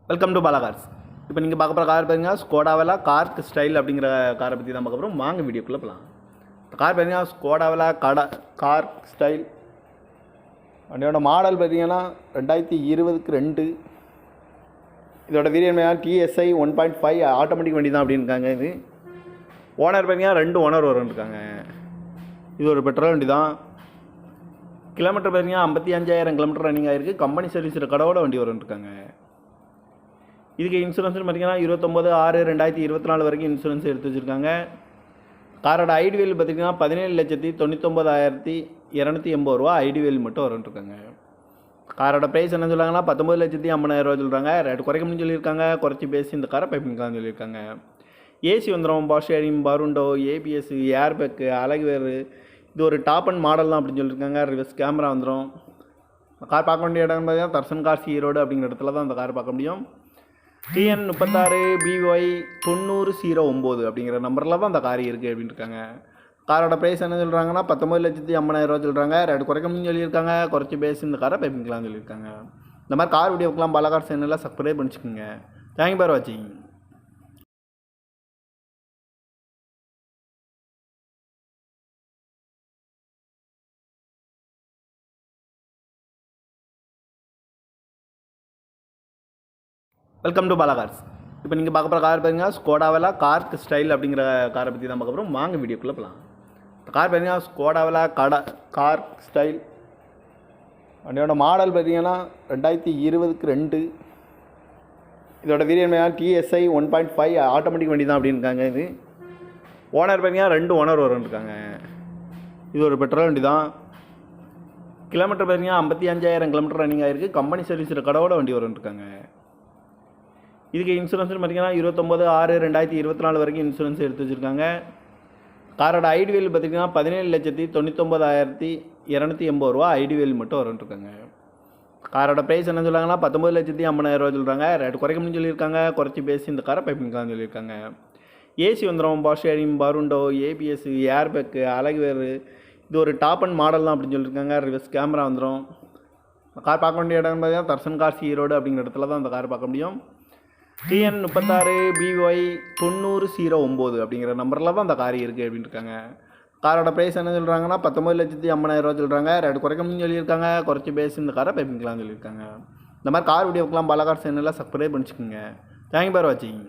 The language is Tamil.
Welcome to Bala cars. இப்போ நீங்கள் பார்க்க போகிற கார் பார்த்தீங்கன்னா ஸ்கோடாவில் கார்க் ஸ்டைல் அப்படிங்கிற காரை பற்றி தான் பார்க்க போகிறோம். வாங்க வீடியோக்குள்ளே போகலாம். இந்த கார் பார்த்தீங்கன்னா ஸ்கோடாவில் கார்க் ஸ்டைல். வண்டியோட மாடல் பார்த்தீங்கன்னா 2022. இதோட வேரியன்ட் TSI 1.5 ஆட்டோமேட்டிக் வண்டி தான் அப்படின்னுருக்காங்க. இது ஓனர் பார்த்தீங்கன்னா 2 ஓனர் வரும்னுருக்காங்க. இது ஒரு பெட்ரோல் வண்டி தான். கிலோமீட்டர் பார்த்தீங்கன்னா 55,000 கிலோமீட்டர் ரன்னிங் ஆகிருக்கு. கம்பெனி சர்வீஸ் கடவோட வண்டி வரும்னுருக்காங்க. இதுக்கு இன்சூரன்ஸ்னு பார்த்தீங்கன்னா 29/6/2024 வரைக்கும் இன்சூரன்ஸ் எடுத்து வச்சுருக்காங்க. காரோட ஐடிவேல் பார்த்திங்கன்னா 17,99,280 ரூபா ஐடிவேல் மட்டும் வரும்ன்ருக்காங்க. காரோட ப்ரைஸ் என்ன சொல்கிறாங்கன்னா 19,50,000 சொல்கிறாங்க. ரேட் குறைக்கணும்னு சொல்லியிருக்காங்க. குறைச்சி பேசி இந்த காரை பைப்பிங்கலாம்னு சொல்லியிருக்காங்க. ஏசி வந்துடும், பவர் ஷேரிங், பருண்டோ, ABS, ஏர் பேக்கு, அழகுவேறு. இது ஒரு டாப் அண்ட் மாடல் தான் அப்படின்னு சொல்லியிருக்காங்க. ரிவர்ஸ் கேமரா வந்துடும். கார் பார்க்க வேண்டிய இடம் பார்த்தீங்கன்னா தர்சன் கார்ஸ் ஈரோடு அப்படிங்கிற இடத்துல தான் அந்த கார் பார்க்க முடியும். TN 36 BY 9009 அப்படிங்கிற நம்பரில் தான் அந்த கார் இருக்குது அப்படின்னு இருக்காங்க. காரோட ப்ரைஸ் என்ன சொல்கிறாங்கன்னா 19,50,000 சொல்கிறாங்க. ரேட் குறைக்கணும்னு சொல்லியிருக்காங்க. குறைச்சி பேசி இந்த காரை பைப்பிங்கலாம்னு சொல்லியிருக்காங்க. இந்த மாதிரி கார் வீடியோக்கெலாம் பாலா கார் சேனலில் சப்ஸ்கிரைப் பண்ணிச்சுக்கோங்க. தேங்க்யூ ஃபார் வாட்சிங். Welcome to Bala cars. இப்போ நீங்கள் பார்க்க போகிற கார் பார்த்தீங்கன்னா ஸ்கோடாவில் கார்க் ஸ்டைல் அப்படிங்கிற காரை பற்றி தான் பார்க்க போகிறோம். வாங்க வீடியோக்குள்ளே போகலாம். இந்த கார் பார்த்தீங்கன்னா ஸ்கோடாவில் கார்க் ஸ்டைல். வண்டியோட மாடல் பார்த்தீங்கன்னா 2022. இதோட வேரியன்ட் TSI 1.5 ஆட்டோமேட்டிக் வண்டி தான் அப்படின்னுருக்காங்க. இது ஓனர் பார்த்தீங்கன்னா 2 ஓனர் வரும்னுருக்காங்க. இது ஒரு பெட்ரோல் வண்டி தான். கிலோமீட்டர் பார்த்தீங்கன்னா 55,000 கிலோமீட்டர் ரன்னிங் ஆகிருக்கு. கம்பெனி சர்வீஸ் கடவோட வண்டி வரும்னுருக்காங்க. இதுக்கு இன்சூரன்ஸ்னு பார்த்தீங்கன்னா 29/6/2024 வரைக்கும் இன்சூரன்ஸ் எடுத்து வச்சுருக்காங்க. காரோட ஐடிவேல் பார்த்திங்கன்னா 17,99,280 ரூபா ஐடிவேல் மட்டும் வரும்ன்ருக்காங்க. காரோட ப்ரைஸ் என்ன சொல்கிறாங்கன்னா 19,50,000 சொல்கிறாங்க. ரேட் குறைக்கணும்னு சொல்லியிருக்காங்க. குறைச்சி பேசி இந்த காரை பைப்பிங்கலாம்னு சொல்லியிருக்காங்க. ஏசி வந்துடும், பவர் ஷேரிங், பருண்டோ, ABS, ஏர் பேக்கு, அழகுவேறு. இது ஒரு டாப் அண்ட் மாடல் தான் அப்படின்னு சொல்லியிருக்காங்க. ரிவர்ஸ் கேமரா வந்துடும். கார் பார்க்க வேண்டிய இடம் பார்த்தீங்கன்னா தர்சன் கார்ஸ் ஈரோடு அப்படிங்கிற இடத்துல தான் அந்த கார் பார்க்க முடியும். TN 36 BY 9009 அப்படிங்கிற நம்பரில் தான் அந்த கார் இருக்குது அப்படின்னு இருக்காங்க. காரோட ப்ரைஸ் என்ன சொல்கிறாங்கன்னா 19,50,000 சொல்கிறாங்க. ரேட் குறைக்கணும்னு சொல்லியிருக்காங்க. குறைச்சி பேசி இந்த காரை பைப்பிங்கலாம்னு சொல்லியிருக்காங்க. இந்த மாதிரி கார் வீடியோக்கெலாம் பாலா கார் சேனலில் சப்ஸ்கிரைப் பண்ணிச்சுக்கோங்க. தேங்க்யூ ஃபார் வாட்சிங்.